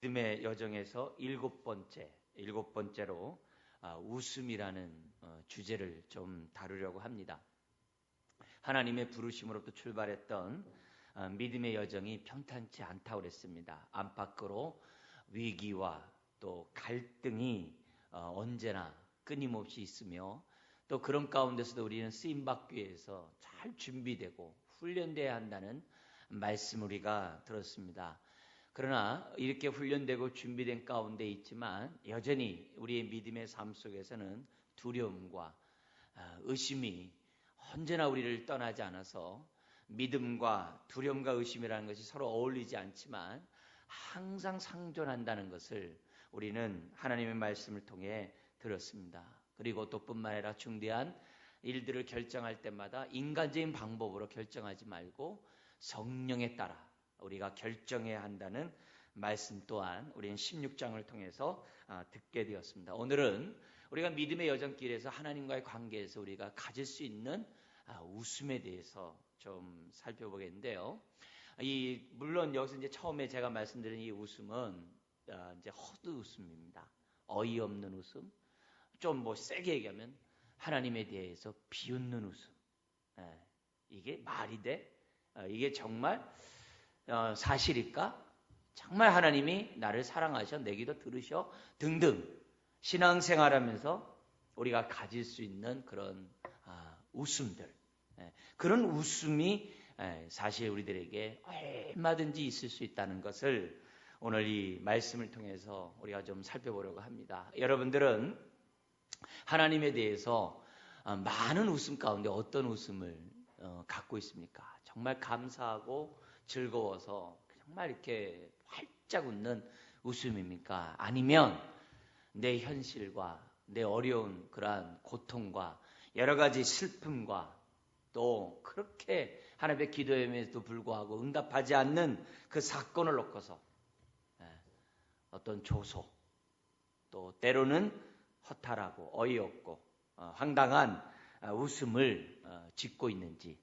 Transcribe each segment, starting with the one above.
믿음의 여정에서 일곱 번째로 웃음이라는 주제를 좀 다루려고 합니다. 하나님의 부르심으로부터 출발했던 믿음의 여정이 평탄치 않다고 그랬습니다. 안팎으로 위기와 또 갈등이 언제나 끊임없이 있으며 또 그런 가운데서도 우리는 쓰임받기 위해서 잘 준비되고 훈련돼야 한다는 말씀을 우리가 들었습니다. 그러나 이렇게 훈련되고 준비된 가운데 있지만 여전히 우리의 믿음의 삶 속에서는 두려움과 의심이 언제나 우리를 떠나지 않아서 믿음과 두려움과 의심이라는 것이 서로 어울리지 않지만 항상 상존한다는 것을 우리는 하나님의 말씀을 통해 들었습니다. 그리고 또 뿐만 아니라 중대한 일들을 결정할 때마다 인간적인 방법으로 결정하지 말고 성령에 따라 우리가 결정해야 한다는 말씀 또한 우리는 16장을 통해서 듣게 되었습니다. 오늘은 우리가 믿음의 여정길에서 하나님과의 관계에서 우리가 가질 수 있는 웃음에 대해서 좀 살펴보겠는데요. 물론 여기서 이제 처음에 제가 말씀드린 이 웃음은 이제 헛 웃음입니다. 어이없는 웃음, 좀 뭐 세게 얘기하면 하나님에 대해서 비웃는 웃음. 이게 말이 돼? 이게 정말 사실일까? 정말 하나님이 나를 사랑하셔, 내 기도 들으셔 등등 신앙생활하면서 우리가 가질 수 있는 그런 웃음들, 그런 웃음이 사실 우리들에게 얼마든지 있을 수 있다는 것을 오늘 이 말씀을 통해서 우리가 좀 살펴보려고 합니다. 여러분들은 하나님에 대해서 많은 웃음 가운데 어떤 웃음을 갖고 있습니까? 정말 감사하고 즐거워서 정말 이렇게 활짝 웃는 웃음입니까? 아니면 내 현실과 내 어려운 그러한 고통과 여러 가지 슬픔과 또 그렇게 하나님의 기도임에도 불구하고 응답하지 않는 그 사건을 놓고서 어떤 조소, 또 때로는 허탈하고 어이없고 황당한 웃음을 짓고 있는지,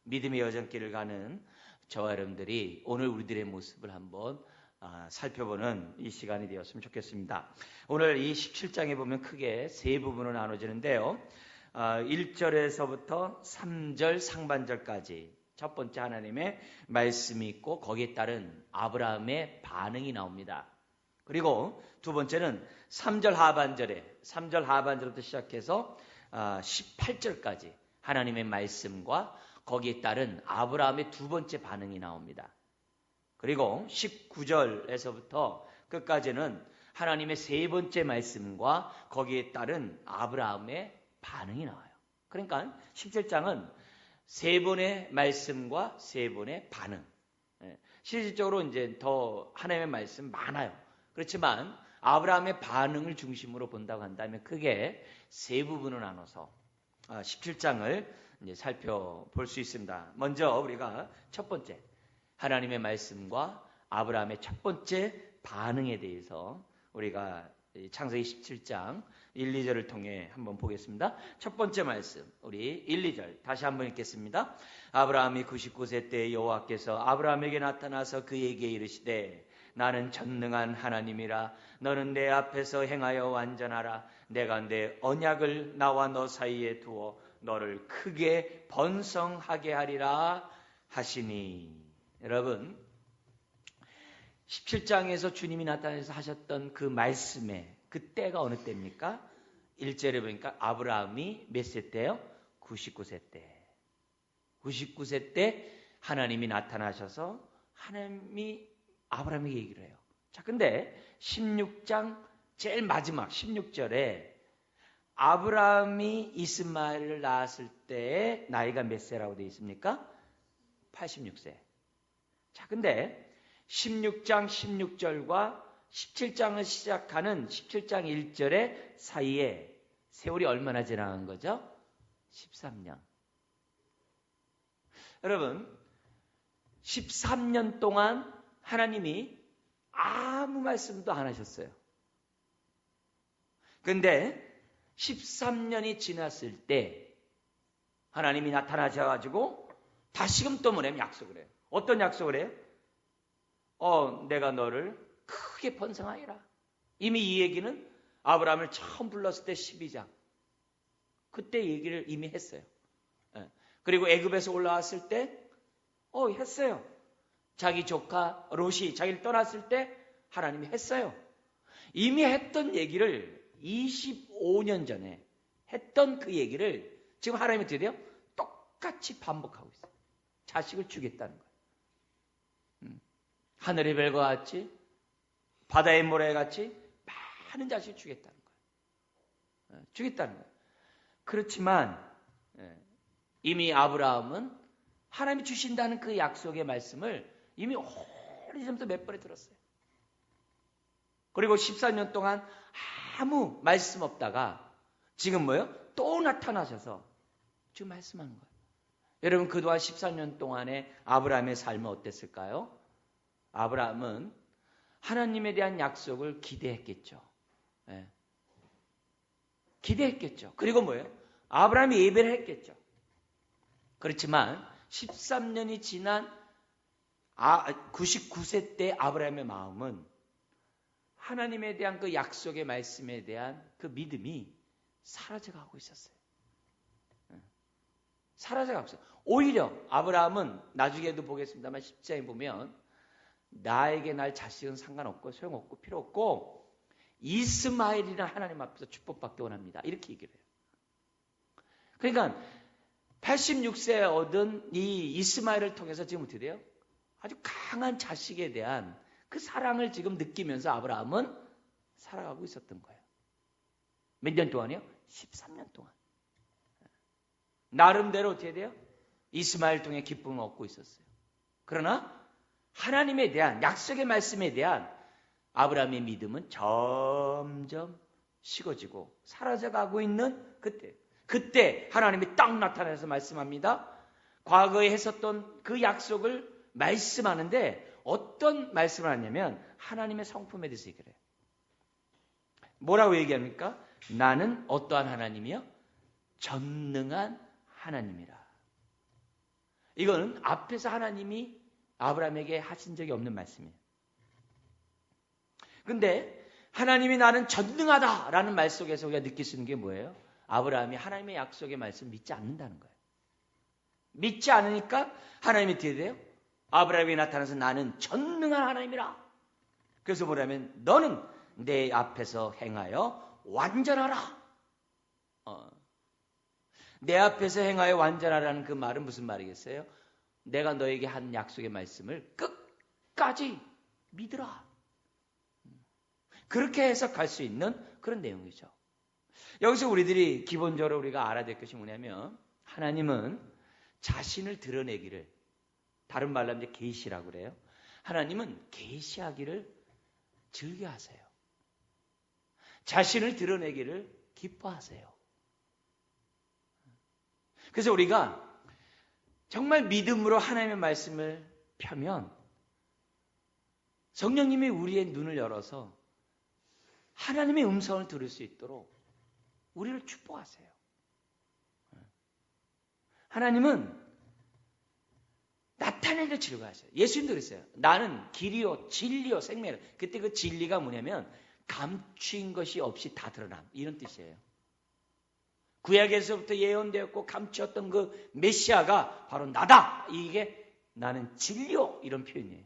믿음의 여정길을 가는 저와 여러분들이 오늘 우리들의 모습을 한번 살펴보는 이 시간이 되었으면 좋겠습니다. 오늘 이 17장에 보면 크게 세 부분으로 나눠지는데요. 1절에서부터 3절 상반절까지 첫 번째 하나님의 말씀이 있고 거기에 따른 아브라함의 반응이 나옵니다. 그리고 두 번째는 3절 하반절부터 시작해서 18절까지 하나님의 말씀과 거기에 따른 아브라함의 두 번째 반응이 나옵니다. 그리고 19절에서부터 끝까지는 하나님의 세 번째 말씀과 거기에 따른 아브라함의 반응이 나와요. 그러니까 17장은 세 번의 말씀과 세 번의 반응. 실질적으로 이제 더 하나님의 말씀 많아요. 그렇지만 아브라함의 반응을 중심으로 본다고 한다면 크게 세 부분으로 나눠서 17장을 이제 살펴볼 수 있습니다. 먼저 우리가 첫 번째 하나님의 말씀과 아브라함의 첫 번째 반응에 대해서 우리가 창세기 17장 1, 2절을 통해 한번 보겠습니다. 첫 번째 말씀 우리 1, 2절 다시 한번 읽겠습니다. 아브라함이 99세 때 여호와께서 아브라함에게 나타나서 그에게 이르시되 나는 전능한 하나님이라 너는 내 앞에서 행하여 완전하라. 내가 내 언약을 나와 너 사이에 두어 너를 크게 번성하게 하리라 하시니. 여러분 17장에서 주님이 나타나서 하셨던 그 말씀의 그 때가 어느 때입니까? 1절에 보니까 아브라함이 몇 세 때요? 99세 때. 99세 때 하나님이 나타나셔서 하나님이 아브라함에게 얘기를 해요. 자, 근데 16장 제일 마지막 16절에 아브라함이 이스마엘을 낳았을 때의 나이가 몇 세라고 되어 있습니까? 86세. 자, 근데 16장 16절과 17장을 시작하는 17장 1절의 사이에 세월이 얼마나 지나간 거죠? 13년. 여러분 13년 동안 하나님이 아무 말씀도 안 하셨어요. 그런데 13년이 지났을 때 하나님이 나타나셔가지고 다시금 또 뭐냐면 약속을 해요. 어떤 약속을 해요? 내가 너를 크게 번성하여라. 이미 이 얘기는 아브라함을 처음 불렀을 때 12장. 그때 얘기를 이미 했어요. 그리고 애굽에서 올라왔을 때 했어요. 자기 조카 롯이 자기를 떠났을 때 하나님이 했어요. 이미 했던 얘기를 25년 전에 했던 그 얘기를 지금 하나님이 어떻게 돼요? 똑같이 반복하고 있어요. 자식을 주겠다는 거예요. 하늘의 별과 같이 바다의 모래 같이 많은 자식을 주겠다는 거예요. 주겠다는 거예요. 그렇지만 이미 아브라함은 하나님이 주신다는 그 약속의 말씀을 이미 오래전부터 몇 번에 들었어요. 그리고 14년 동안 아무 말씀 없다가 지금 뭐예요? 또 나타나셔서 지금 말씀하는 거예요. 여러분 그동안 14년 동안의 아브라함의 삶은 어땠을까요? 아브라함은 하나님에 대한 약속을 기대했겠죠. 기대했겠죠. 그리고 뭐예요? 아브라함이 예배를 했겠죠. 그렇지만 13년이 지난 99세 때 아브라함의 마음은 하나님에 대한 그 약속의 말씀에 대한 그 믿음이 사라져가고 있었어요. 사라져가고 있어요. 오히려 아브라함은 나중에도 보겠습니다만 10장에 보면 나에게 날 자식은 상관없고 소용없고 필요 없고 이스마엘이라는 하나님 앞에서 축복받기 원합니다. 이렇게 얘기를 해요. 그러니까 86세에 얻은 이 이스마엘을 통해서 지금 어떻게 돼요? 아주 강한 자식에 대한 그 사랑을 지금 느끼면서 아브라함은 살아가고 있었던 거예요. 몇 년 동안이요? 13년 동안. 나름대로 어떻게 돼요? 이스마엘 통해 기쁨을 얻고 있었어요. 그러나 하나님에 대한 약속의 말씀에 대한 아브라함의 믿음은 점점 식어지고 사라져가고 있는 그때 하나님이 딱 나타나서 말씀합니다. 과거에 했었던 그 약속을 말씀하는데 어떤 말씀을 하냐면 하나님의 성품에 대해서 얘기를 해요. 뭐라고 얘기합니까? 나는 어떠한 하나님이요? 전능한 하나님이라. 이거는 앞에서 하나님이 아브라함에게 하신 적이 없는 말씀이에요. 근데 하나님이 나는 전능하다라는 말 속에서 우리가 느낄 수 있는 게 뭐예요? 아브라함이 하나님의 약속의 말씀을 믿지 않는다는 거예요. 믿지 않으니까 하나님이 어떻게 돼요? 아브라함이 나타나서 나는 전능한 하나님이라. 그래서 뭐냐면 너는 내 앞에서 행하여 완전하라. 내 앞에서 행하여 완전하라는 그 말은 무슨 말이겠어요? 내가 너에게 한 약속의 말씀을 끝까지 믿으라. 그렇게 해석할 수 있는 그런 내용이죠. 여기서 우리들이 기본적으로 우리가 알아야 될 것이 뭐냐면 하나님은 자신을 드러내기를, 다른 말로 하면 계시라고 그래요. 하나님은 계시하기를 즐겨하세요. 자신을 드러내기를 기뻐하세요. 그래서 우리가 정말 믿음으로 하나님의 말씀을 펴면 성령님이 우리의 눈을 열어서 하나님의 음성을 들을 수 있도록 우리를 축복하세요. 하나님은 나타내기를 즐거워하세요. 예수님도 그랬어요. 나는 길이요 진리요 생명이요. 그때 그 진리가 뭐냐면 감추인 것이 없이 다 드러남, 이런 뜻이에요. 구약에서부터 예언되었고 감추었던 그 메시아가 바로 나다. 이게 나는 진리요, 이런 표현이에요.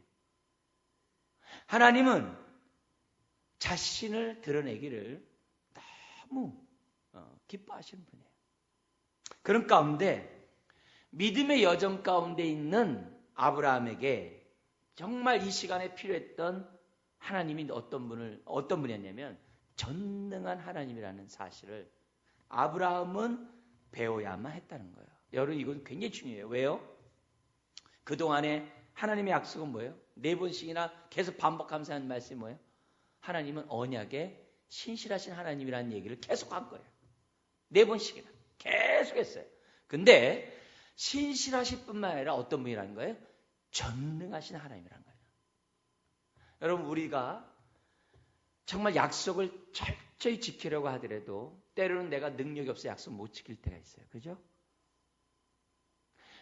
하나님은 자신을 드러내기를 너무 기뻐하시는 분이에요. 그런 가운데 믿음의 여정 가운데 있는 아브라함에게 정말 이 시간에 필요했던 하나님이 어떤 분이었냐면 전능한 하나님이라는 사실을 아브라함은 배워야만 했다는 거예요. 여러분 이건 굉장히 중요해요. 왜요? 그동안에 하나님의 약속은 뭐예요? 4번씩이나 계속 반복하면서 하는 말씀이 뭐예요? 하나님은 언약에 신실하신 하나님이라는 얘기를 계속한 거예요. 4번씩이나 계속했어요. 근데 신실하실 뿐만 아니라 어떤 분이라는 거예요? 전능하신 하나님이라는 거예요. 여러분 우리가 정말 약속을 철저히 지키려고 하더라도 때로는 내가 능력이 없어 약속 못 지킬 때가 있어요. 그죠?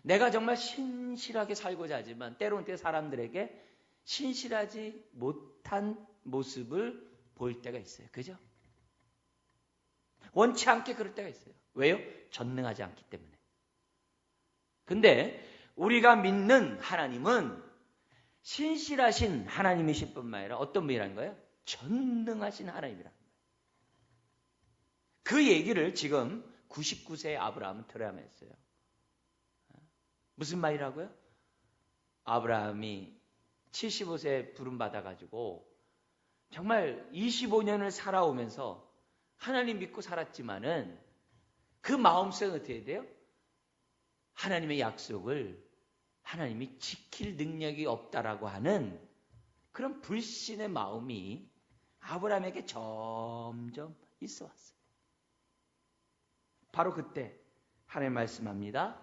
내가 정말 신실하게 살고자 하지만 때로는 사람들에게 신실하지 못한 모습을 보일 때가 있어요. 그죠? 원치 않게 그럴 때가 있어요. 왜요? 전능하지 않기 때문에. 근데 우리가 믿는 하나님은 신실하신 하나님이실 뿐만 아니라 어떤 분이라는 거예요? 전능하신 하나님이라는 거예요. 그 얘기를 지금 99세의 아브라함은 들어야만 했어요. 무슨 말이라고요? 아브라함이 75세에 부름받아가지고 정말 25년을 살아오면서 하나님 믿고 살았지만은 그 마음속에 어떻게 돼요? 하나님의 약속을 하나님이 지킬 능력이 없다라고 하는 그런 불신의 마음이 아브라함에게 점점 있어 왔어요. 바로 그때 하나님 말씀합니다.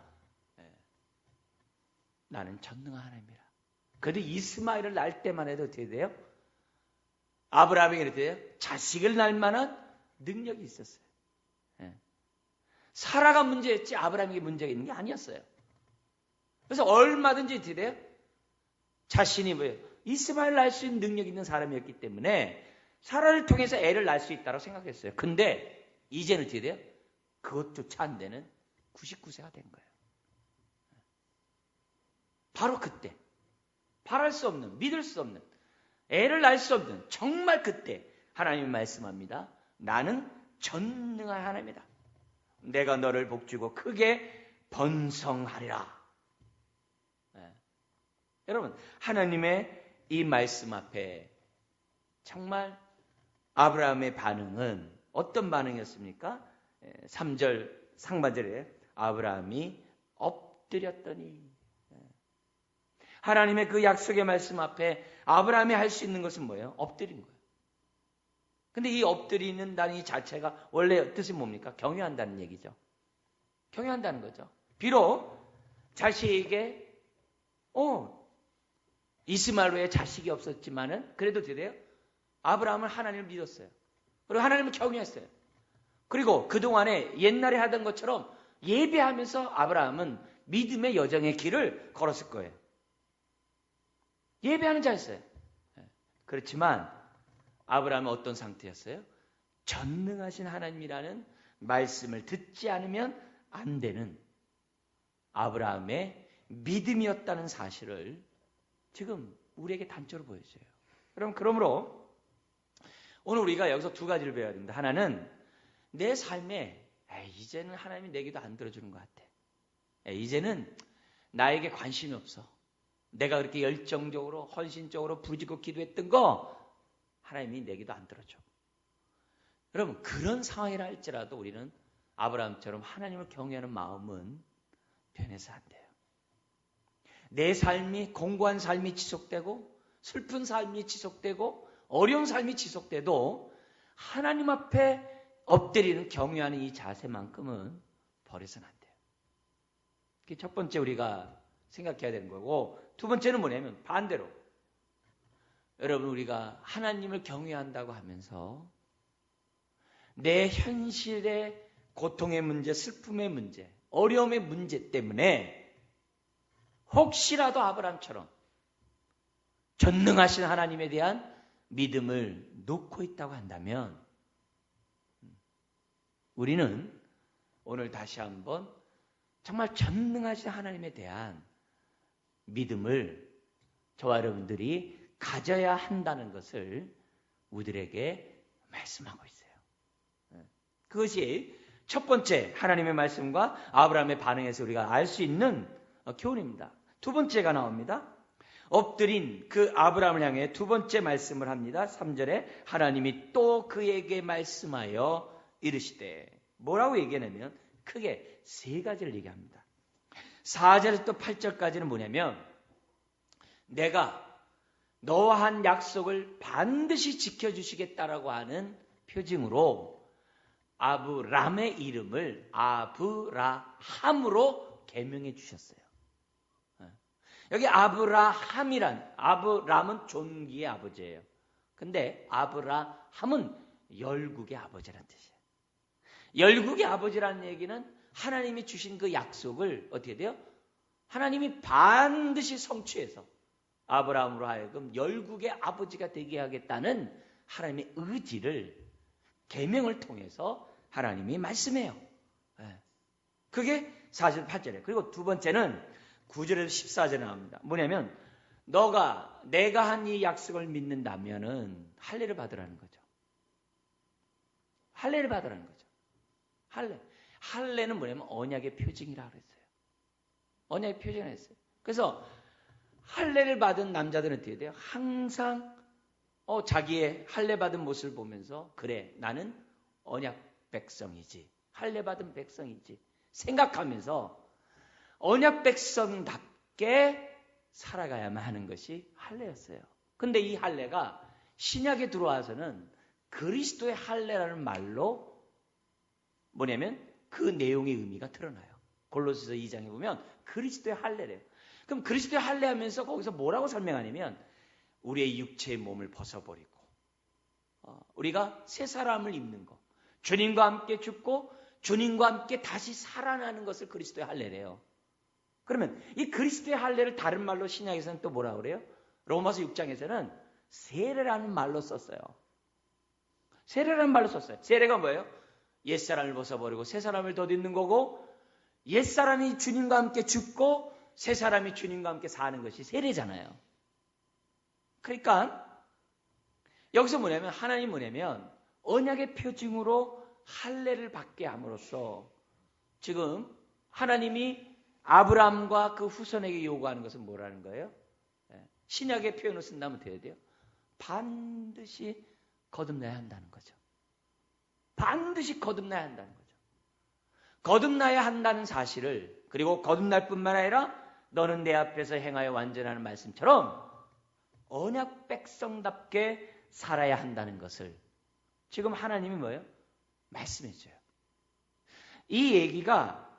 나는 전능한 하나님이라. 그래도 이스마엘을 낳을 때만 해도 어떻게 돼요? 아브라함에게 어떻게 돼요? 자식을 낳을 만한 능력이 있었어요. 사라가 문제였지 아브라함에게 문제가 있는 게 아니었어요. 그래서 얼마든지 어떻게 돼요? 자신이 뭐예요? 이스마엘 낳을 수 있는 능력이 있는 사람이었기 때문에 사라를 통해서 애를 낳을 수 있다고 생각했어요. 근데 이제는 어떻게 돼요? 그것조차 안 되는 99세가 된 거예요. 바로 그때 바랄 수 없는, 믿을 수 없는, 애를 낳을 수 없는 정말 그때 하나님이 말씀합니다. 나는 전능한 하나님이다. 내가 너를 복주고 크게 번성하리라. 여러분, 하나님의 이 말씀 앞에 정말 아브라함의 반응은 어떤 반응이었습니까? 3절 상반절에 아브라함이 엎드렸더니, 하나님의 그 약속의 말씀 앞에 아브라함이 할 수 있는 것은 뭐예요? 엎드린 거예요. 근데 이 엎드리는다는 이 자체가 원래 뜻이 뭡니까? 경외한다는 얘기죠. 경외한다는 거죠. 비록 자식에게 이스마엘의 자식이 없었지만은 그래도 돼요. 아브라함은 하나님을 믿었어요. 그리고 하나님을 경외했어요. 그리고 그동안에 옛날에 하던 것처럼 예배하면서 아브라함은 믿음의 여정의 길을 걸었을 거예요. 예배하는 자였어요. 그렇지만 아브라함은 어떤 상태였어요? 전능하신 하나님이라는 말씀을 듣지 않으면 안 되는 아브라함의 믿음이었다는 사실을 지금 우리에게 단적으로 보여줘요. 그러므로 오늘 우리가 여기서 두 가지를 배워야 됩니다. 하나는 내 삶에 이제는 하나님이 내 기도 안 들어주는 것 같아. 이제는 나에게 관심이 없어. 내가 그렇게 열정적으로 헌신적으로 부르짖고 기도했던 거 하나님이 내 기도 안 들어줘. 여러분, 그런 상황이라 할지라도 우리는 아브라함처럼 하나님을 경외하는 마음은 변해서 안 돼요. 내 삶이, 공고한 삶이 지속되고 슬픈 삶이 지속되고 어려운 삶이 지속돼도 하나님 앞에 엎드리는 경외하는 이 자세만큼은 버려서는 안 돼요. 그게 첫 번째 우리가 생각해야 되는 거고, 두 번째는 뭐냐면 반대로 여러분, 우리가 하나님을 경외한다고 하면서 내 현실의 고통의 문제, 슬픔의 문제, 어려움의 문제 때문에 혹시라도 아브라함처럼 전능하신 하나님에 대한 믿음을 놓고 있다고 한다면 우리는 오늘 다시 한번 정말 전능하신 하나님에 대한 믿음을 저와 여러분들이 가져야 한다는 것을 우리들에게 말씀하고 있어요. 그것이 첫 번째 하나님의 말씀과 아브라함의 반응에서 우리가 알 수 있는 교훈입니다. 두 번째가 나옵니다. 엎드린 그 아브라함을 향해 두 번째 말씀을 합니다. 3절에 하나님이 또 그에게 말씀하여 이르시되, 뭐라고 얘기하냐면 크게 세 가지를 얘기합니다. 4절에서 또 8절까지는 뭐냐면 내가 너와 한 약속을 반드시 지켜주시겠다라고 하는 표징으로 아브람의 이름을 아브라함으로 개명해 주셨어요. 여기 아브람은 존귀의 아버지예요. 근데 아브라함은 열국의 아버지라는 뜻이에요. 열국의 아버지라는 얘기는 하나님이 주신 그 약속을 어떻게 돼요? 하나님이 반드시 성취해서 아브라함으로 하여금 열국의 아버지가 되게 하겠다는 하나님의 의지를 계명을 통해서 하나님이 말씀해요. 그게 48절이에요. 그리고 두 번째는 9절에서 14절에 나옵니다. 뭐냐면 내가 한 이 약속을 믿는다면은 할례를 받으라는 거죠. 할례를 받으라는 거죠. 할례는 뭐냐면 언약의 표징이라 그랬어요. 언약의 표징이라 했어요. 그래서 할례를 받은 남자들은 어떻게 돼요? 항상 자기의 할례 받은 모습을 보면서 그래 나는 언약 백성이지, 할례 받은 백성이지 생각하면서 언약 백성답게 살아가야만 하는 것이 할례였어요. 근데 이 할례가 신약에 들어와서는 그리스도의 할례라는 말로 뭐냐면 그 내용의 의미가 드러나요. 골로새서 2장에 보면 그리스도의 할례래요. 그럼 그리스도의 할례하면서 거기서 뭐라고 설명하냐면 우리의 육체의 몸을 벗어버리고 우리가 새 사람을 입는 것, 주님과 함께 죽고 주님과 함께 다시 살아나는 것을 그리스도의 할례래요. 그러면 이 그리스도의 할례를 다른 말로 신약에서는 또 뭐라 그래요? 로마서 6장에서는 세례라는 말로 썼어요. 세례라는 말로 썼어요. 세례가 뭐예요? 옛사람을 벗어버리고 새 사람을 덧입는 거고, 옛사람이 주님과 함께 죽고 새 사람이 주님과 함께 사는 것이 세례잖아요. 그러니까 여기서 뭐냐면 하나님 뭐냐면 언약의 표징으로 할례를 받게 함으로써 지금 하나님이 아브라함과 그 후손에게 요구하는 것은 뭐라는 거예요? 신약의 표현을 쓴다면 어떻게 해야 돼요? 반드시 거듭나야 한다는 거죠. 반드시 거듭나야 한다는 거죠. 거듭나야 한다는 사실을, 그리고 거듭날 뿐만 아니라 너는 내 앞에서 행하여 완전하는 말씀처럼 언약 백성답게 살아야 한다는 것을 지금 하나님이 뭐예요? 말씀해 줘요. 이 얘기가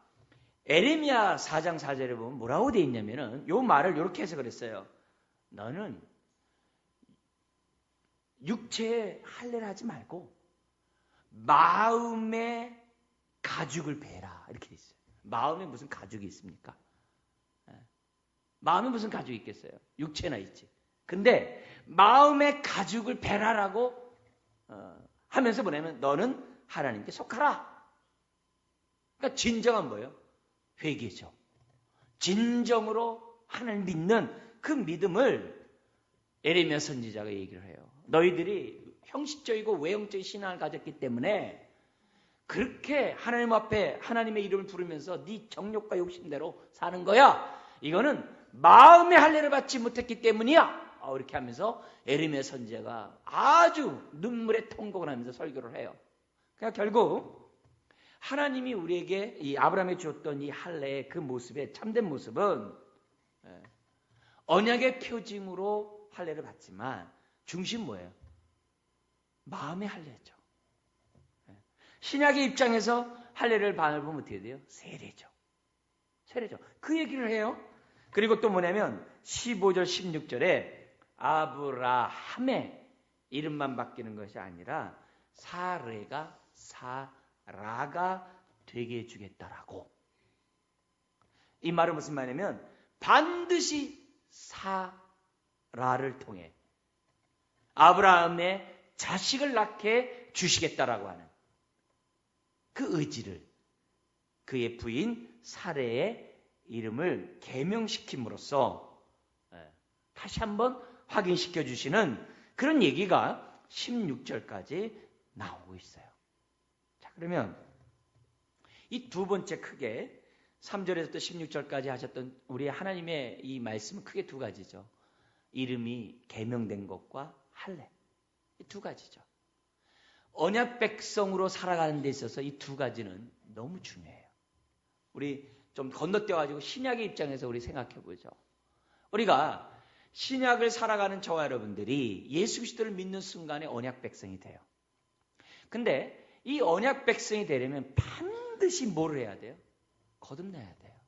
에레미야 4장 4절에 보면 뭐라고 되어 있냐면은 요 말을 이렇게 해서 그랬어요. 너는 육체에 할례를 하지 말고 마음의 가죽을 베라 이렇게 돼 있어요. 마음에 무슨 가죽이 있습니까? 마음에 무슨 가죽이 있겠어요? 육체나 있지. 근데 마음의 가죽을 베라라고 하면서 뭐냐면 너는 하나님께 속하라. 그러니까 진정한 뭐예요? 회개죠. 진정으로 하나님 믿는 그 믿음을 에레미야 선지자가 얘기를 해요. 너희들이 형식적이고 외형적인 신앙을 가졌기 때문에 그렇게 하나님 앞에 하나님의 이름을 부르면서 네 정욕과 욕심대로 사는 거야. 이거는 마음의 할례를 받지 못했기 때문이야. 이렇게 하면서 에레미야 선지자가 아주 눈물의 통곡을 하면서 설교를 해요. 그러니까 결국 하나님이 우리에게 이 아브라함에 주었던 이 할례의 그 모습의 참된 모습은 언약의 표징으로 할례를 받지만 중심 뭐예요? 마음의 할례죠. 신약의 입장에서 할례를 보면 어떻게 돼요? 세례죠. 세례죠. 그 얘기를 해요. 그리고 또 뭐냐면 15절 16절에 아브라함의 이름만 바뀌는 것이 아니라 사례가 사라가 되게 해주겠다라고. 이 말은 무슨 말이냐면 반드시 사라를 통해 아브라함의 자식을 낳게 주시겠다라고 하는 그 의지를 그의 부인 사례의 이름을 계명시킴으로써 다시 한번 확인시켜 주시는 그런 얘기가 16절까지 나오고 있어요. 자, 그러면 이 두 번째 크게 3절에서부터 16절까지 하셨던 우리 하나님의 이 말씀은 크게 두 가지죠. 이름이 계명된 것과 할례. 이 두 가지죠. 언약 백성으로 살아가는 데 있어서 이 두 가지는 너무 중요해요. 우리 좀 건너뛰어가지고 신약의 입장에서 우리 생각해 보죠. 우리가 신약을 살아가는 저와 여러분들이 예수 그리스도를 믿는 순간에 언약 백성이 돼요. 근데 이 언약 백성이 되려면 반드시 뭘 해야 돼요? 거듭나야 돼요.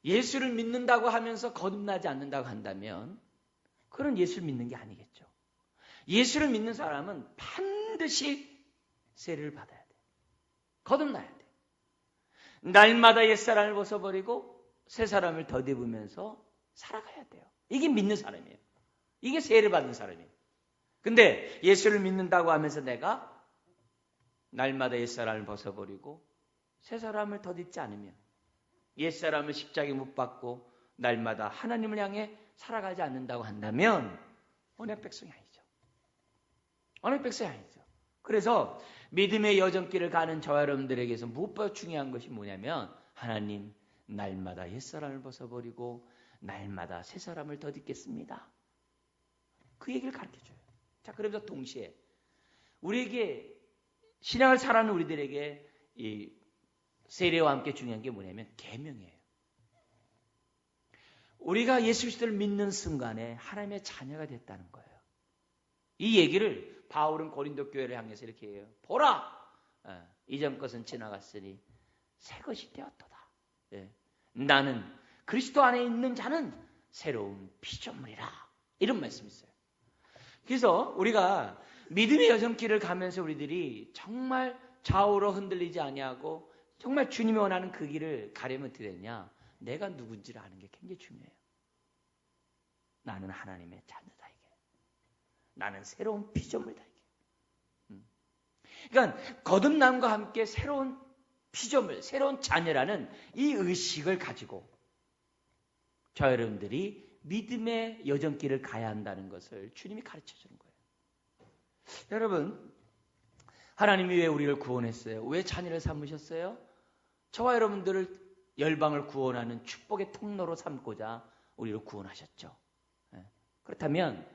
예수를 믿는다고 하면서 거듭나지 않는다고 한다면 그건 예수를 믿는 게 아니겠죠. 예수를 믿는 사람은 반드시 세례를 받아야 돼요. 거듭나야 돼요. 날마다 옛사람을 벗어버리고 새 사람을 덧입으면서 살아가야 돼요. 이게 믿는 사람이에요. 이게 세례 받는 사람이에요. 근데 예수를 믿는다고 하면서 내가 날마다 옛사람을 벗어버리고 새사람을 덧입지 않으면, 옛사람을 십자가에 못 박고 날마다 하나님을 향해 살아가지 않는다고 한다면 언약 백성이 아니죠. 언약 백성이 아니죠. 그래서 믿음의 여정길을 가는 저와 여러분들에게서 무엇보다 중요한 것이 뭐냐면, 하나님, 날마다 옛사람을 벗어버리고 날마다 새사람을 덧입겠습니다. 그 얘기를 가르쳐줘요. 자, 그러면서 동시에 우리에게, 신앙을 살아가는 우리들에게 이 세례와 함께 중요한 게 뭐냐면 계명이에요. 우리가 예수 그리스도를 믿는 순간에 하나님의 자녀가 됐다는 거예요. 이 얘기를 바울은 고린도 교회를 향해서 이렇게 해요. 보라! 이전 것은 지나갔으니 새 것이 되었도다. 나는 그리스도 안에 있는 자는 새로운 피조물이라. 이런 말씀이 있어요. 그래서 우리가 믿음의 여정길을 가면서 우리들이 정말 좌우로 흔들리지 아니하고 정말 주님이 원하는 그 길을 가려면 어떻게 되냐? 내가 누군지를 아는 게 굉장히 중요해요. 나는 하나님의 자녀다, 이게. 나는 새로운 피조물이다, 이게. 그러니까 거듭남과 함께 새로운 피조물, 새로운 자녀라는 이 의식을 가지고 저 여러분들이 믿음의 여정길을 가야 한다는 것을 주님이 가르쳐 주는 거예요. 여러분, 하나님이 왜 우리를 구원했어요? 왜 자녀를 삼으셨어요? 저와 여러분들을 열방을 구원하는 축복의 통로로 삼고자 우리를 구원하셨죠. 그렇다면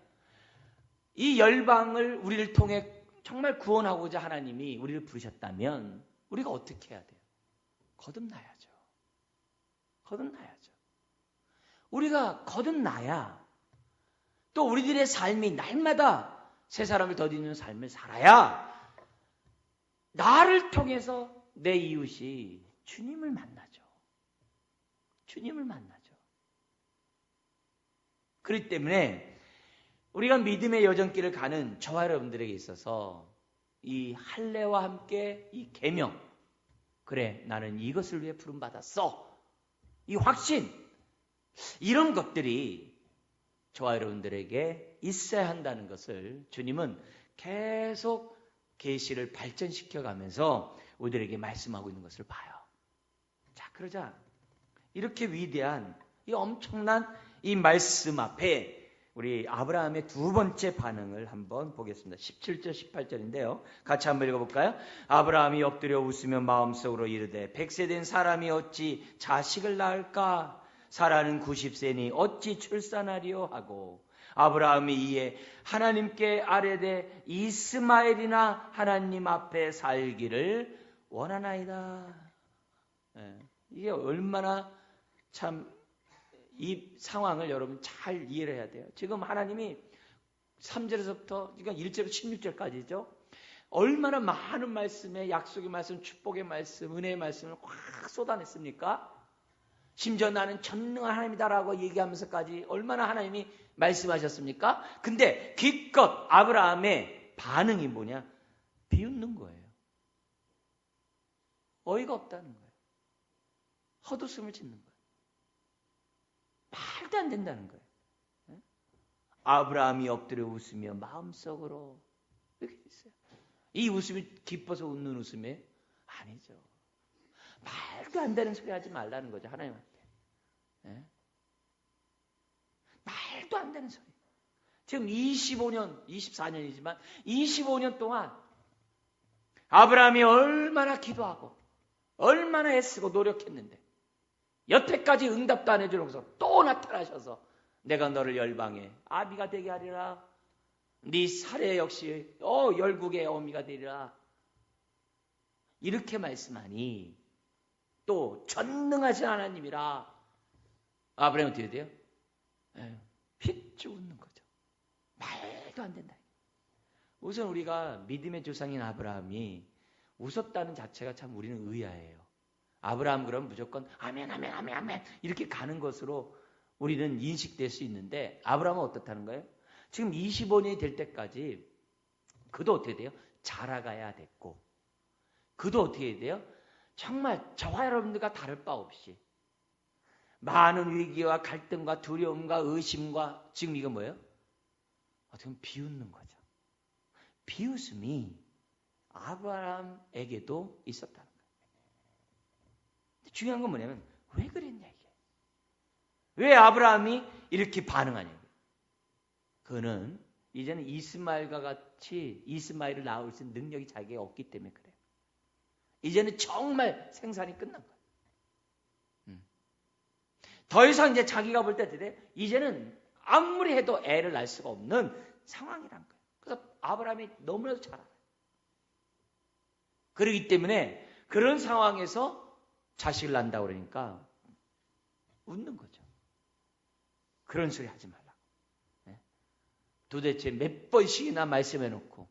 이 열방을 우리를 통해 정말 구원하고자 하나님이 우리를 부르셨다면 우리가 어떻게 해야 돼요? 거듭나야죠. 거듭나야죠. 우리가 거듭나야 또 우리들의 삶이 날마다 새 사람을 덧입는 삶을 살아야 나를 통해서 내 이웃이 주님을 만나죠. 주님을 만나죠. 그렇기 때문에 우리가 믿음의 여정길을 가는 저와 여러분들에게 있어서 이 할례와 함께 이 계명, 그래 나는 이것을 위해 부름받았어, 이 확신, 이런 것들이 저와 여러분들에게 있어야 한다는 것을 주님은 계속 계시를 발전시켜 가면서 우리들에게 말씀하고 있는 것을 봐요. 자, 그러자 이렇게 위대한 이 엄청난 이 말씀 앞에 우리 아브라함의 두 번째 반응을 한번 보겠습니다. 17절 18절인데요. 같이 한번 읽어볼까요? 아브라함이 엎드려 웃으며 마음속으로 이르되 100세 된 사람이 어찌 자식을 낳을까? 사라는 90세니 어찌 출산하리요? 하고 아브라함이 이에 하나님께 아뢰되 이스마엘이나 하나님 앞에 살기를 원하나이다. 이게 얼마나 참 이 상황을 여러분 잘 이해를 해야 돼요. 지금 하나님이 3절에서부터 그러니까 1절부터 16절까지죠. 얼마나 많은 말씀에 약속의 말씀, 축복의 말씀, 은혜의 말씀을 확 쏟아냈습니까? 심지어 나는 전능한 하나님이다라고 얘기하면서까지 얼마나 하나님이 말씀하셨습니까? 근데 기껏 아브라함의 반응이 뭐냐? 비웃는 거예요. 어이가 없다는 거예요. 헛웃음을 짓는 거예요. 말도 안 된다는 거예요. 아브라함이 엎드려 웃으며 마음속으로 이렇게 있어요. 이 웃음이 기뻐서 웃는 웃음이에요? 아니죠. 말도 안 되는 소리 하지 말라는 거죠, 하나님한테. 말도 안 되는 소리. 지금 25년, 24년이지만 25년 동안 아브라함이 얼마나 기도하고 얼마나 애쓰고 노력했는데 여태까지 응답도 안 해주면서 또 나타나셔서 내가 너를 열방에 아비가 되게 하리라. 네 사례 역시 열국의 어미가 되리라. 이렇게 말씀하니 또 전능하신 하나님이라. 아브라함은 어떻게 돼요? 핏쭉 웃는 거죠. 말도 안 된다. 우선 우리가 믿음의 조상인 아브라함이 웃었다는 자체가 참 우리는 의아해요. 아브라함 그러면 무조건 아멘 아멘 아멘 아멘 이렇게 가는 것으로 우리는 인식될 수 있는데 아브라함은 어떻다는 거예요? 지금 25년이 될 때까지 그도 어떻게 돼요? 자라가야 됐고 그도 어떻게 돼요? 정말 저와 여러분들과 다를 바 없이 많은 위기와 갈등과 두려움과 의심과 지금 이거 뭐예요? 어떻게 보면 비웃는 거죠. 비웃음이 아브라함에게도 있었다는 거예요. 중요한 건 뭐냐면 왜 그랬냐 이게. 왜 아브라함이 이렇게 반응하냐. 그는 이제는 이스마엘과 같이 이스마엘을 낳을 수 있는 능력이 자기가 없기 때문에 그래요. 이제는 정말 생산이 끝난 거예요. 더 이상 이제 자기가 볼 때 이제는 아무리 해도 애를 낳을 수가 없는 상황이란 거예요. 그래서 아브라함이 너무나도 잘 알아요. 그렇기 때문에 그런 상황에서 자식을 낳는다고 그러니까 웃는 거죠. 그런 소리 하지 말라고. 도대체 몇 번씩이나 말씀해놓고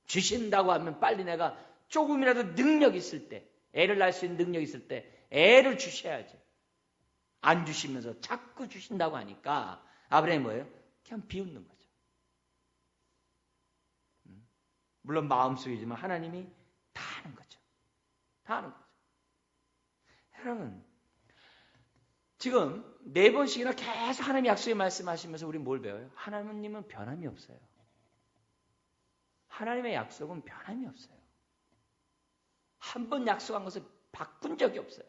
주신다고 하면 빨리 내가 조금이라도 능력 있을 때, 애를 낳을 수 있는 능력 있을 때 애를 주셔야지. 안 주시면서 자꾸 주신다고 하니까 아브라함이 뭐예요? 그냥 비웃는 거죠. 물론 마음속이지만 하나님이 다 아는 거죠. 다 아는 거죠. 여러분, 지금 4번씩이나 계속 하나님의 약속의 말씀하시면서 우리 뭘 배워요? 하나님은 변함이 없어요. 하나님의 약속은 변함이 없어요. 한 번 약속한 것을 바꾼 적이 없어요.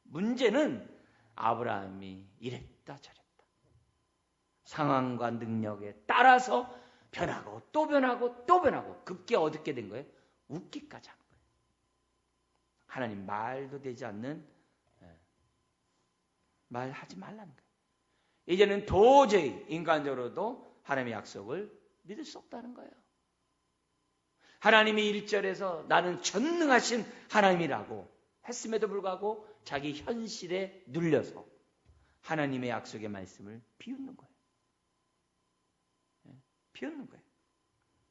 문제는 아브라함이 이랬다 저랬다. 상황과 능력에 따라서 변하고 또 변하고 또 변하고 급기야 어둡게 된 거예요? 웃기까지 한 거예요. 하나님 말도 되지 않는 말하지 말라는 거예요. 이제는 도저히 인간적으로도 하나님의 약속을 믿을 수 없다는 거예요. 하나님이 1절에서 나는 전능하신 하나님이라고 했음에도 불구하고 자기 현실에 눌려서 하나님의 약속의 말씀을 비웃는 거예요. 비웃는 거예요.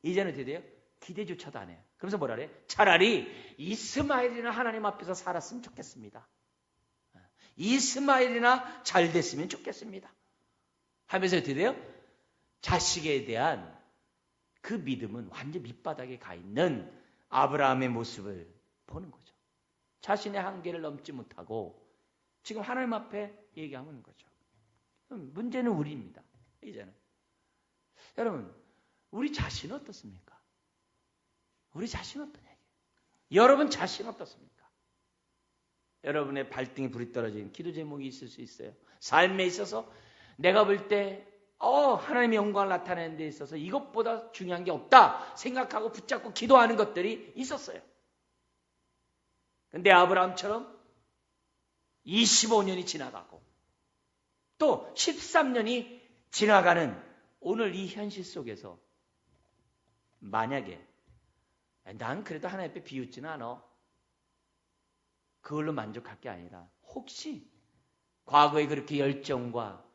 이제는 드디어 기대조차도 안 해요. 그러면서 뭐라 그래? 차라리 이스마엘이나 하나님 앞에서 살았으면 좋겠습니다. 이스마엘이나 잘 됐으면 좋겠습니다. 하면서 드디어 자식에 대한 그 믿음은 완전 밑바닥에 가 있는 아브라함의 모습을 보는 거죠. 자신의 한계를 넘지 못하고 지금 하나님 앞에 얘기하는 거죠. 문제는 우리입니다. 이제는. 여러분, 우리 자신은 어떻습니까? 우리 자신은 어떠냐? 여러분 자신 어떻습니까? 여러분의 발등에 불이 떨어진 기도 제목이 있을 수 있어요. 삶에 있어서 내가 볼 때 하나님의 영광을 나타내는 데 있어서 이것보다 중요한 게 없다 생각하고 붙잡고 기도하는 것들이 있었어요. 근데 아브라함처럼 25년이 지나가고 또 13년이 지나가는 오늘 이 현실 속에서 만약에 난 그래도 하나님 앞에 비웃지는 않아. 그걸로 만족할 게 아니라 혹시 과거에 그렇게 열정과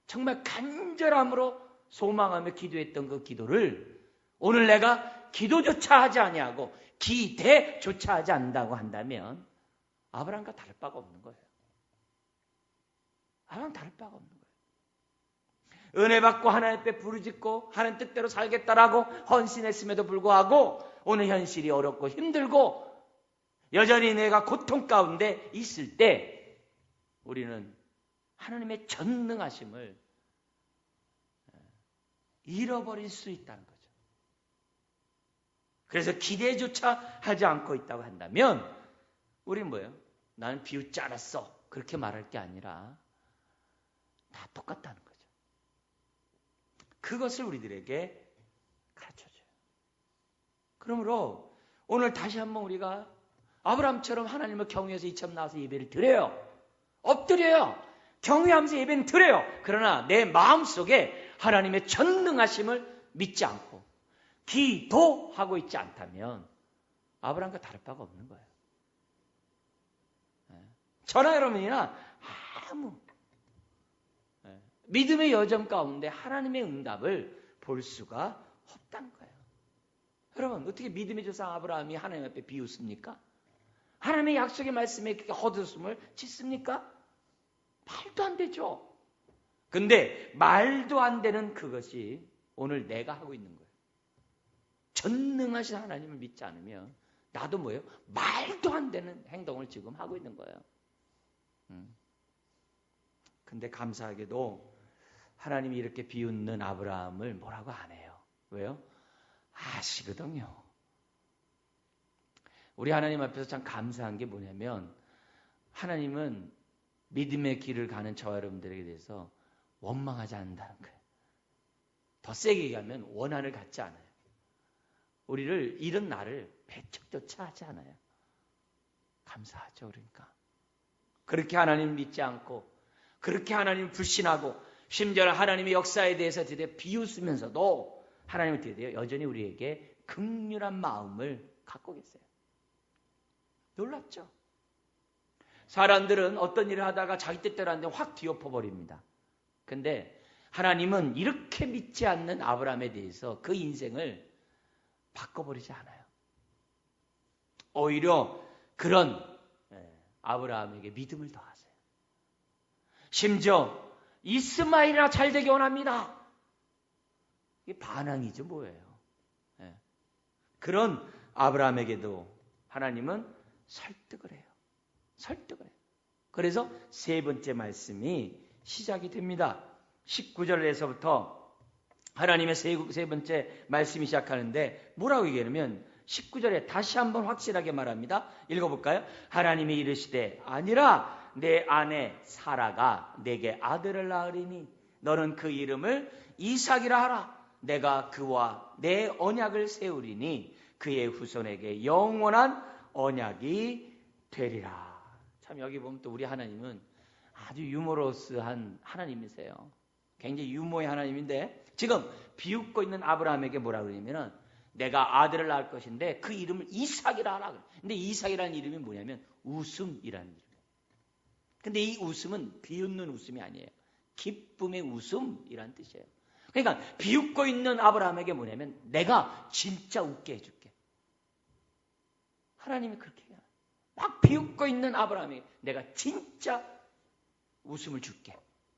정말 간절함으로 소망하며 기도했던 그 기도를 오늘 내가 기도조차 하지 아니하고 기대조차 하지 않는다고 한다면 아브라함과 다를 바가 없는 거예요. 아브라함 다를 바가 없는 거예요. 은혜 받고 하나님 앞에 부르짖고 하나님 뜻대로 살겠다라고 헌신했음에도 불구하고 오늘 현실이 어렵고 힘들고 여전히 내가 고통 가운데 있을 때 우리는 하나님의 전능하심을 잃어버릴 수 있다는 거죠. 그래서 기대조차 하지 않고 있다고 한다면 우리는 뭐예요? 나는 비웃지 않았어. 그렇게 말할 게 아니라 다 똑같다는 거죠. 그것을 우리들에게 가르쳐줘요. 그러므로 오늘 다시 한번 우리가 아브라함처럼 하나님을 경외해서 이처럼 나와서 예배를 드려요. 엎드려요. 경외하면서 예배는 드려요. 그러나 내 마음속에 하나님의 전능하심을 믿지 않고 기도하고 있지 않다면 아브라함과 다를 바가 없는 거예요. 저나 여러분이나 아무 믿음의 여정 가운데 하나님의 응답을 볼 수가 없다는 거예요. 여러분, 어떻게 믿음의 조상 아브라함이 하나님 앞에 비웃습니까? 하나님의 약속의 말씀에 그렇게 헛웃음을 짓습니까? 말도 안 되죠. 근데 말도 안 되는 그것이 오늘 내가 하고 있는 거예요. 전능하신 하나님을 믿지 않으면 나도 뭐예요? 말도 안 되는 행동을 지금 하고 있는 거예요. 근데 감사하게도 하나님이 이렇게 비웃는 아브라함을 뭐라고 안 해요. 왜요? 아시거든요. 우리 하나님 앞에서 참 감사한 게 뭐냐면 하나님은 믿음의 길을 가는 저와 여러분들에게 대해서 원망하지 않는다는 거예요. 더 세게 얘기하면 원한을 갖지 않아요. 우리를 이런 나를 배척조차 하지 않아요. 감사하죠. 그러니까 그렇게 하나님 믿지 않고 그렇게 하나님 불신하고 심지어 하나님의 역사에 대해서 되게 비웃으면서도 하나님은 되게 여전히 우리에게 긍휼한 마음을 갖고 계세요. 놀랍죠? 사람들은 어떤 일을 하다가 자기 뜻대로 하는데 확 뒤엎어버립니다. 근데 하나님은 이렇게 믿지 않는 아브라함에 대해서 그 인생을 바꿔버리지 않아요. 오히려 그런 아브라함에게 믿음을 더하세요. 심지어 이스마엘이나 잘 되기 원합니다. 이게 반항이죠, 뭐예요? 그런 아브라함에게도 하나님은 설득을 해요. 설득을 해요. 그래서 세 번째 말씀이 시작이 됩니다. 19절에서부터 하나님의 세 번째 말씀이 시작하는데 뭐라고 얘기하냐면 19절에 다시 한번 확실하게 말합니다. 읽어볼까요? 하나님이 이르시되 아니라 내 아내 사라가 내게 아들을 낳으리니 너는 그 이름을 이삭이라 하라. 내가 그와 내 언약을 세우리니 그의 후손에게 영원한 언약이 되리라. 참 여기 보면 또 우리 하나님은 아주 유머러스한 하나님이세요. 굉장히 유머의 하나님인데 지금 비웃고 있는 아브라함에게 뭐라 그러냐면 내가 아들을 낳을 것인데 그 이름을 이삭이라 하라. 근데 이삭이라는 이름이 뭐냐면 웃음이라는 이름이에요. 근데 이 웃음은 비웃는 웃음이 아니에요. 기쁨의 웃음이라는 뜻이에요. 그러니까 비웃고 있는 아브라함에게 뭐냐면 내가 진짜 웃게 해줄게. 하나님이 그렇게 해요. 막 비웃고 있는 아브라함에게 내가 진짜 웃음을 줄게.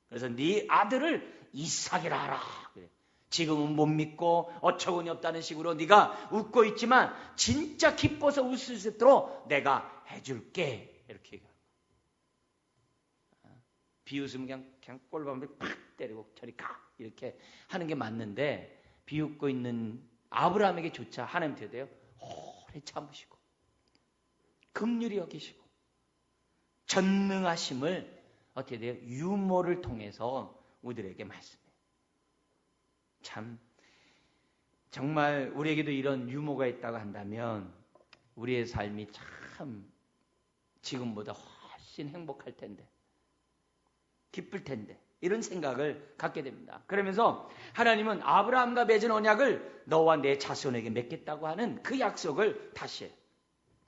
그래서 네 아들을 이삭이라 하라. 그래. 지금은 못 믿고 어처구니 없다는 식으로 네가 웃고 있지만 진짜 기뻐서 웃을 수 있도록 내가 해줄게. 이렇게 얘기하고. 비웃으면 그냥 꼴밤을 팍 때리고 저리 가. 이렇게 하는 게 맞는데 비웃고 있는 아브라함에게 조차 하나님 되대요. 오래 참으시고 긍휼히 여기시고 전능하심을 어떻게 돼요? 유머를 통해서 우리들에게 말씀해요. 참 정말 우리에게도 이런 유머가 있다고 한다면 우리의 삶이 참 지금보다 훨씬 행복할 텐데 기쁠 텐데 이런 생각을 갖게 됩니다. 그러면서 하나님은 아브라함과 맺은 언약을 너와 내 자손에게 맺겠다고 하는 그 약속을 다시 해요.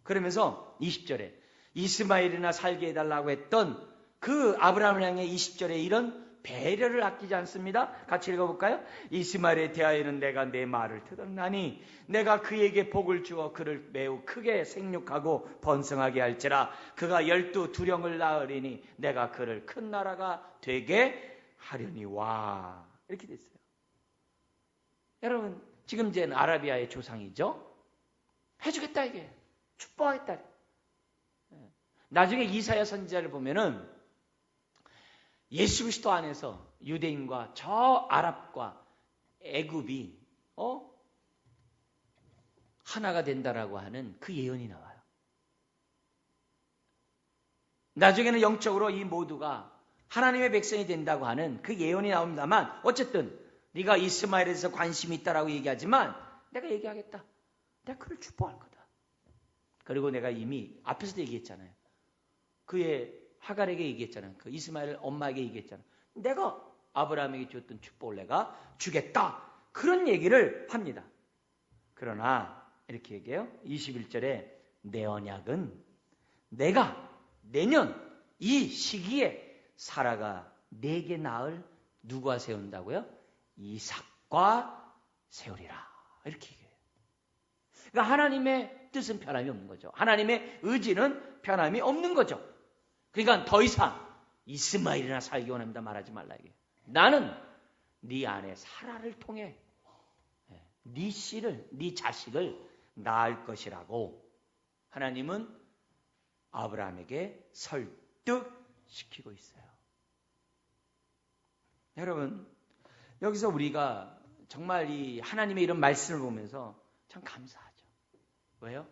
그러면서 20절에 이스마엘이나 살게 해달라고 했던 그 아브라함을 향해 20절에 이런 배려를 아끼지 않습니다. 같이 읽어볼까요? 이스마엘에 대하여는 내가 내 말을 들었나니 내가 그에게 복을 주어 그를 매우 크게 생육하고 번성하게 할지라 그가 12두령을 낳으리니 내가 그를 큰 나라가 되게 하려니와. 이렇게 됐어요. 여러분 지금 이제 아라비아의 조상이죠. 해주겠다 이게. 축복하겠다. 나중에 이사야 선지자를 보면은 예수 그리스도 안에서 유대인과 저 아랍과 애굽이 하나가 된다라고 하는 그 예언이 나와요. 나중에는 영적으로 이 모두가 하나님의 백성이 된다고 하는 그 예언이 나옵니다만 어쨌든 네가 이스마엘에 대해서 관심이 있다라고 얘기하지만 내가 얘기하겠다. 내가 그를 축복할 거다. 그리고 내가 이미 앞에서도 얘기했잖아요. 그의 하갈에게 얘기했잖아요. 그 이스마엘 엄마에게 얘기했잖아요. 내가 아브라함에게 줬던 축복을 내가 주겠다. 그런 얘기를 합니다. 그러나 이렇게 얘기해요. 21절에 내 언약은 내가 내년 이 시기에 사라가 내게 낳을 누구와 세운다고요? 이삭과 세우리라. 이렇게 얘기해요. 그러니까 하나님의 뜻은 변함이 없는 거죠. 하나님의 의지는 변함이 없는 거죠. 그러니까 더 이상 이스마엘이나 살기 원합니다 말하지 말라 이게. 나는 네 아내 사라를 통해 네 씨를, 네 자식을 낳을 것이라고 하나님은 아브라함에게 설득시키고 있어요. 여러분, 여기서 우리가 정말 이 하나님의 이런 말씀을 보면서 참 감사하죠. 왜요?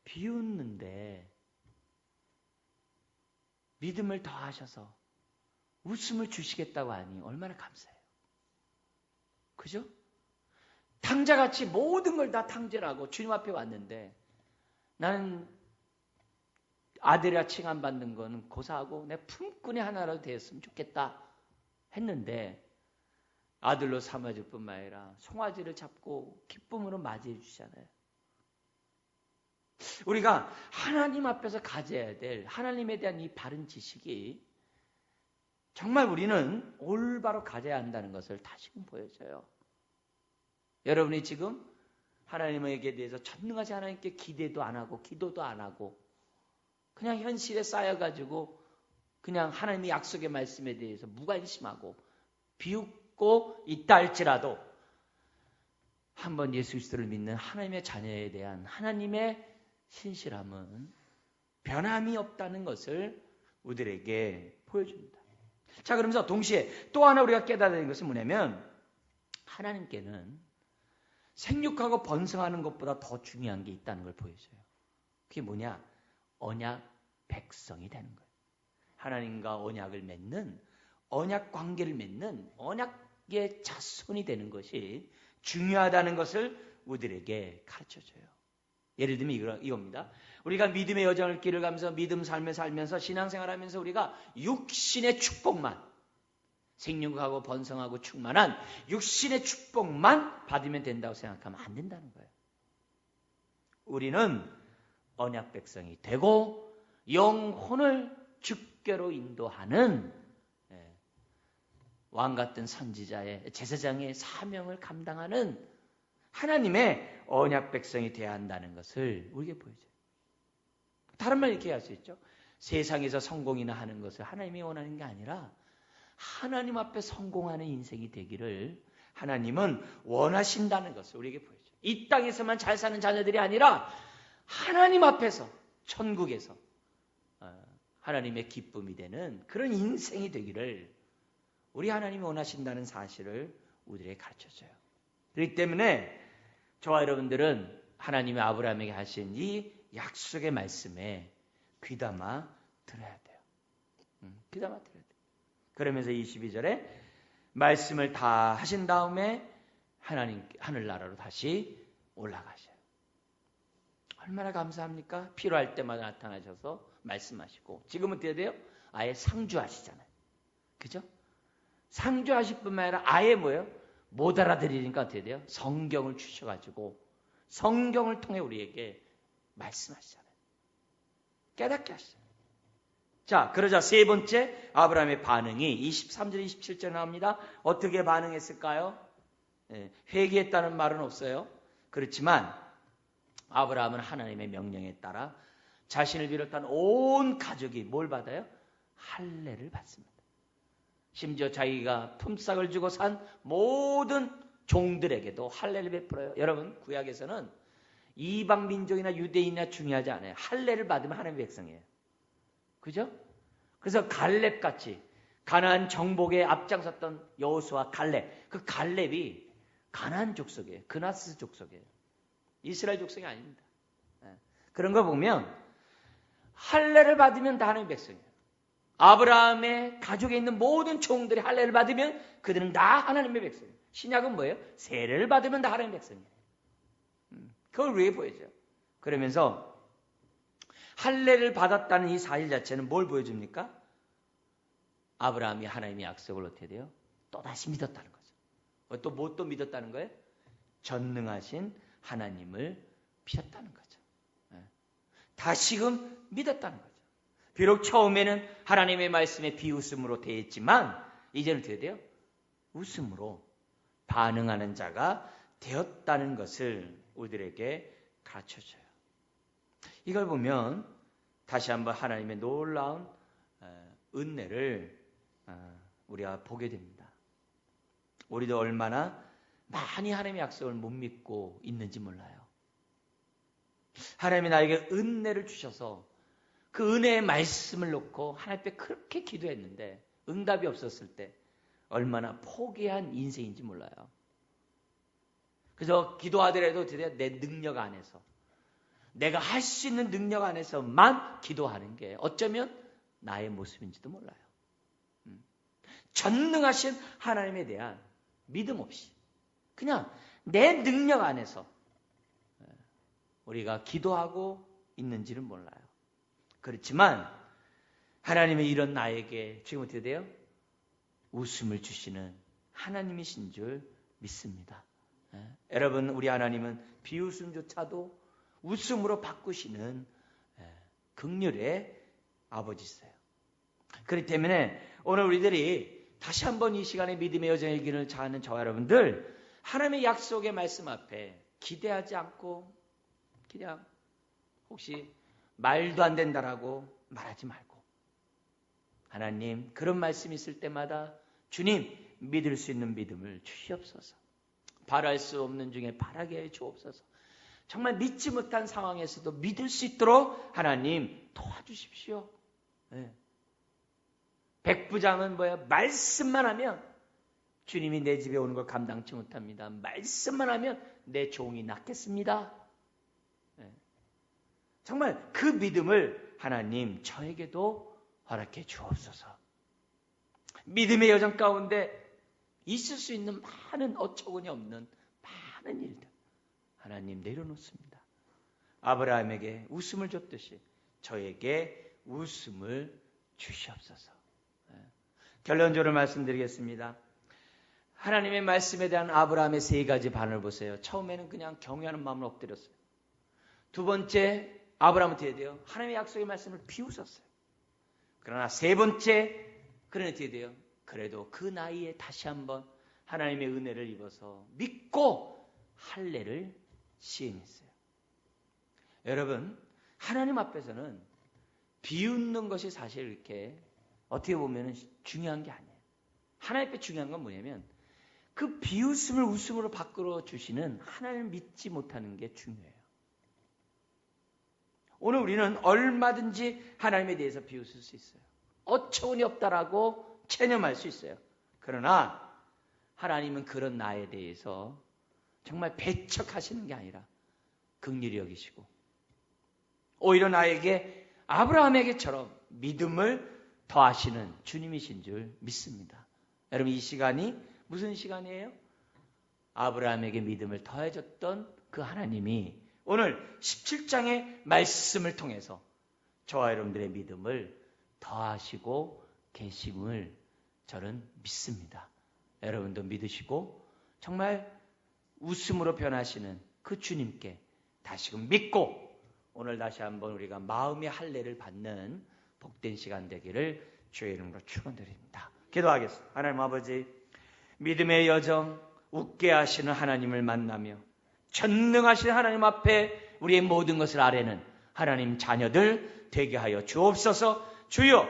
비웃는데 믿음을 더하셔서 웃음을 주시겠다고 하니 얼마나 감사해요. 그죠? 탕자같이 모든 걸 다 탕진하고 주님 앞에 왔는데 나는 아들이라 칭함받는 거는 고사하고 내 품꾼이 하나라도 되었으면 좋겠다 했는데 아들로 삼아줄 뿐만 아니라 송아지를 잡고 기쁨으로 맞이해 주시잖아요. 우리가 하나님 앞에서 가져야 될 하나님에 대한 이 바른 지식이 정말 우리는 올바로 가져야 한다는 것을 다시금 보여줘요. 여러분이 지금 하나님에게 대해서 전능하신 하나님께 기대도 안 하고 기도도 안 하고 그냥 현실에 쌓여가지고 그냥 하나님의 약속의 말씀에 대해서 무관심하고 비웃고 있다 할지라도 한번 예수 그리스도를 믿는 하나님의 자녀에 대한 하나님의 신실함은 변함이 없다는 것을 우리에게 보여줍니다. 자, 그러면서 동시에 또 하나 우리가 깨달아야 되는 것은 뭐냐면 하나님께는 생육하고 번성하는 것보다 더 중요한 게 있다는 걸 보여줘요. 그게 뭐냐? 언약 백성이 되는 거예요. 하나님과 언약을 맺는, 언약 관계를 맺는 언약의 자손이 되는 것이 중요하다는 것을 우리에게 가르쳐줘요. 예를 들면 이겁니다. 우리가 믿음의 여정을 길을 가면서 믿음 삶을 살면서 신앙생활하면서 우리가 육신의 축복만, 생육하고 번성하고 충만한 육신의 축복만 받으면 된다고 생각하면 안 된다는 거예요. 우리는 언약 백성이 되고 영혼을 주께로 인도하는 왕 같은 선지자의 제사장의 사명을 감당하는 하나님의 언약 백성이 되어야 한다는 것을 우리에게 보여줘요. 다른 말 이렇게 할 수 있죠. 세상에서 성공이나 하는 것을 하나님이 원하는 게 아니라 하나님 앞에 성공하는 인생이 되기를 하나님은 원하신다는 것을 우리에게 보여줘요. 이 땅에서만 잘 사는 자녀들이 아니라 하나님 앞에서 천국에서 하나님의 기쁨이 되는 그런 인생이 되기를 우리 하나님이 원하신다는 사실을 우리에게 가르쳐줘요. 그렇기 때문에 저와 여러분들은 하나님이 아브라함에게 하신 이 약속의 말씀에 귀담아 들어야 돼요. 귀담아 들어야 돼요. 그러면서 22절에 말씀을 다 하신 다음에 하나님 하늘나라로 다시 올라가셔요. 얼마나 감사합니까? 필요할 때마다 나타나셔서 말씀하시고 지금은 어떻게 돼요? 아예 상주하시잖아요. 그죠? 상주하실 뿐만 아니라 아예 뭐예요? 못 알아들으니까 어떻게 돼요? 성경을 주셔가지고 성경을 통해 우리에게 말씀하시잖아요. 깨닫게 하시잖아요. 자, 그러자 세 번째 아브라함의 반응이 23절 27절 나옵니다. 어떻게 반응했을까요? 회개했다는 말은 없어요. 그렇지만 아브라함은 하나님의 명령에 따라 자신을 비롯한 온 가족이 뭘 받아요? 할례를 받습니다. 심지어 자기가 품삯을 주고 산 모든 종들에게도 할례를 베풀어요. 여러분, 구약에서는 이방 민족이나 유대인이나 중요하지 않아요. 할례를 받으면 하나님의 백성이에요. 그죠? 그래서 갈렙같이 가나안 정복에 앞장섰던 여호수아 갈렙, 그 갈렙이 가나안 족속이에요. 그나스 족속이에요. 이스라엘 족속이 아닙니다. 그런 거 보면 할례를 받으면 다 하나님의 백성이에요. 아브라함의 가족에 있는 모든 종들이 할례를 받으면 그들은 다 하나님의 백성이에요. 신약은 뭐예요? 세례를 받으면 다 하나님의 백성이에요. 그걸 왜 보여줘요? 그러면서 할례를 받았다는 이 사실 자체는 뭘 보여줍니까? 아브라함이 하나님의 약속을 어떻게 돼요? 또다시 믿었다는 거죠. 또 뭐 또 믿었다는 거예요? 전능하신 하나님을 믿었다는 거죠. 다시금 믿었다는 거죠. 비록 처음에는 하나님의 말씀에 비웃음으로 대했지만 이제는 어떻게 돼요? 웃음으로 반응하는 자가 되었다는 것을 우리들에게 가르쳐줘요. 이걸 보면 다시 한번 하나님의 놀라운 은혜를 우리가 보게 됩니다. 우리도 얼마나 많이 하나님의 약속을 못 믿고 있는지 몰라요. 하나님이 나에게 은혜를 주셔서 그 은혜의 말씀을 놓고 하나님 앞에 그렇게 기도했는데 응답이 없었을 때 얼마나 포기한 인생인지 몰라요. 그래서 기도하더라도 내 능력 안에서, 내가 할 수 있는 능력 안에서만 기도하는 게 어쩌면 나의 모습인지도 몰라요. 전능하신 하나님에 대한 믿음 없이 그냥 내 능력 안에서 우리가 기도하고 있는지는 몰라요. 그렇지만 하나님의 이런 나에게 지금 어떻게 돼요? 웃음을 주시는 하나님이신 줄 믿습니다. 여러분, 우리 하나님은 비웃음조차도 웃음으로 바꾸시는 긍휼의 아버지세요. 그렇기 때문에 오늘 우리들이 다시 한번 이 시간에 믿음의 여정의 길을 자하는 저와 여러분들, 하나님의 약속의 말씀 앞에 기대하지 않고 그냥 혹시 말도 안 된다라고 말하지 말고, 하나님 그런 말씀이 있을 때마다 주님 믿을 수 있는 믿음을 주시옵소서. 바랄 수 없는 중에 바라게 해 주옵소서. 정말 믿지 못한 상황에서도 믿을 수 있도록 하나님 도와주십시오. 네. 백부장은 뭐야? 말씀만 하면 주님이 내 집에 오는 걸 감당치 못합니다. 말씀만 하면 내 종이 낫겠습니다. 네. 정말 그 믿음을 하나님 저에게도 허락해 주옵소서. 믿음의 여정 가운데 있을 수 있는 많은 어처구니 없는 많은 일들 하나님 내려놓습니다. 아브라함에게 웃음을 줬듯이 저에게 웃음을 주시옵소서. 결론적으로 말씀드리겠습니다. 하나님의 말씀에 대한 아브라함의 세 가지 반응을 보세요. 처음에는 그냥 경외하는 마음을 엎드렸어요. 두 번째, 아브라함은 어떻게 돼요? 하나님의 약속의 말씀을 비웃었어요. 그러나 세 번째, 그는 어떻게 돼요? 그래도 그 나이에 다시 한번 하나님의 은혜를 입어서 믿고 할례를 시행했어요. 여러분, 하나님 앞에서는 비웃는 것이 사실 이렇게 어떻게 보면 중요한 게 아니에요. 하나님 앞에 중요한 건 뭐냐면 그 비웃음을 웃음으로 바꾸어 주시는 하나님을 믿지 못하는 게 중요해요. 오늘 우리는 얼마든지 하나님에 대해서 비웃을 수 있어요. 어처구니 없다라고 체념할 수 있어요. 그러나 하나님은 그런 나에 대해서 정말 배척하시는 게 아니라 긍휼히 여기시고 오히려 나에게 아브라함에게처럼 믿음을 더하시는 주님이신 줄 믿습니다. 여러분, 이 시간이 무슨 시간이에요? 아브라함에게 믿음을 더해줬던 그 하나님이 오늘 17장의 말씀을 통해서 저와 여러분들의 믿음을 더하시고 계심을 저는 믿습니다. 여러분도 믿으시고 정말 웃음으로 변하시는 그 주님께 다시금 믿고 오늘 다시 한번 우리가 마음의 할례를 받는 복된 시간 되기를 주의 이름으로 축원드립니다. 기도하겠습니다. 하나님 아버지, 믿음의 여정 웃게 하시는 하나님을 만나며 전능하신 하나님 앞에 우리의 모든 것을 아뢰는 하나님 자녀들 되게 하여 주옵소서. 주여,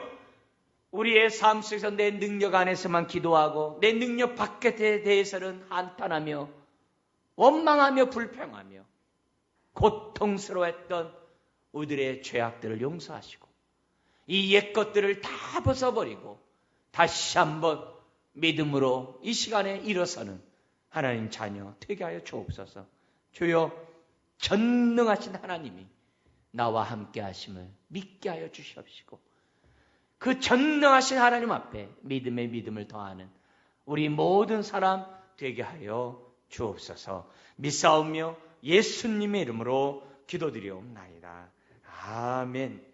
우리의 삶 속에서 내 능력 안에서만 기도하고 내 능력 밖에 대해서는 한탄하며 원망하며 불평하며 고통스러워했던 우리들의 죄악들을 용서하시고 이 옛것들을 다 벗어버리고 다시 한번 믿음으로 이 시간에 일어서는 하나님 자녀 되게 하여 주옵소서. 주여, 전능하신 하나님이 나와 함께 하심을 믿게 하여 주시옵시고 그 전능하신 하나님 앞에 믿음의 믿음을 더하는 우리 모든 사람 되게 하여 주옵소서. 믿사오며 예수님의 이름으로 기도드리옵나이다. 아멘.